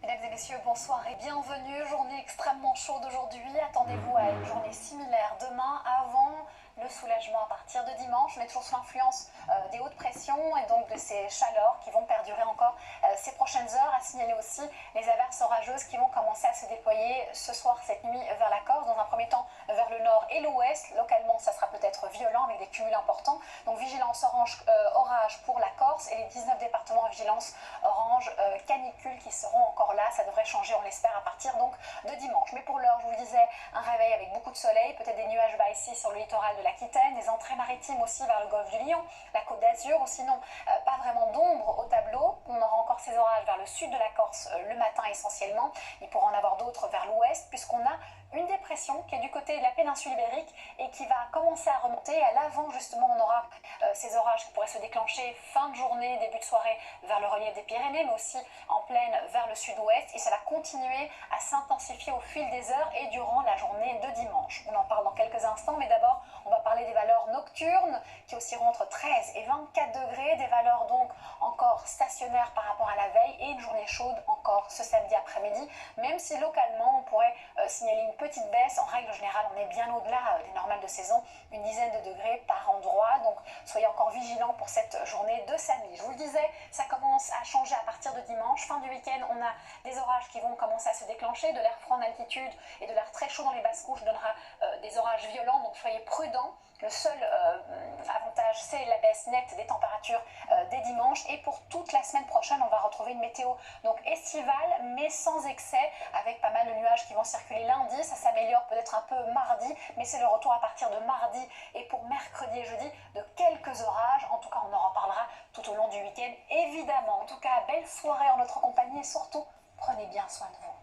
Mesdames et messieurs, bonsoir et bienvenue. Journée extrêmement chaude aujourd'hui. Attendez-vous à une journée similaire demain avant le soulagement à partir de dimanche. On est toujours sous l'influence des hautes pressions et donc de ces chaleurs qui vont perdurer encore ces prochaines heures. À signaler aussi les averses orageuses qui vont commencer à se déployer ce soir, cette nuit vers la Corse. Dans un premier temps vers le nord et l'ouest. Localement, ça sera peut-être violent avec des cumuls importants. Donc vigilance orange, orage pour la Corse et les 19 départements en vigilance orange canicule qui seront encore là. Ça devrait changer, on l'espère, à partir donc de dimanche. Mais pour l'heure, je vous le disais, un réveil avec beaucoup de soleil, peut-être des nuages bas ici sur le littoral de l'Aquitaine, des entrées maritimes aussi vers le golfe du Lion, la Côte d'Azur, ou sinon pas vraiment d'ombre au tableau. On aura encore ces orages vers le sud de la Corse le matin essentiellement. Il pourra en avoir d'autres vers l'ouest puisqu'on a une dépression qui est du côté de la péninsule ibérique et qui va commencer à remonter. À l'avant, justement, on aura ces orages qui pourraient se déclencher fin de journée, début de soirée vers le relief des Pyrénées, mais aussi en plaine vers le sud-ouest. Et ça va continuer à s'intensifier au fil des heures et durant la journée de dimanche. On en parle dans quelques instants, mais d'abord, on va parler des valeurs nocturnes qui oscilleront entre 13 et 24 degrés, des valeurs donc encore stationnaires par rapport à la veille et une journée chaude encore ce samedi après-midi, même si localement on pourrait signaler une petite baisse. En règle générale, on est bien au-delà des normales de saison, une dizaine de degrés par endroit, donc soyez encore vigilants pour cette journée de samedi. Je vous le disais, ça commence à changer à partir de dimanche. Fin du week-end, on a des orages qui vont commencer à se déclencher, de l'air froid en altitude et de l'air très chaud dans les basses couches donnera des orages violents, donc soyez prudents. Le seul avantage, c'est la baisse nette des températures dès dimanche. Et pour toute la semaine prochaine, on va retrouver une météo donc estivale, mais sans excès, avec pas mal de nuages qui vont circuler lundi. Ça s'améliore peut-être un peu mardi, mais c'est le retour à partir de mardi. Et pour mercredi et jeudi, de quelques orages. En tout cas, on en reparlera tout au long du week-end, évidemment. En tout cas, belle soirée en notre compagnie et surtout, prenez bien soin de vous.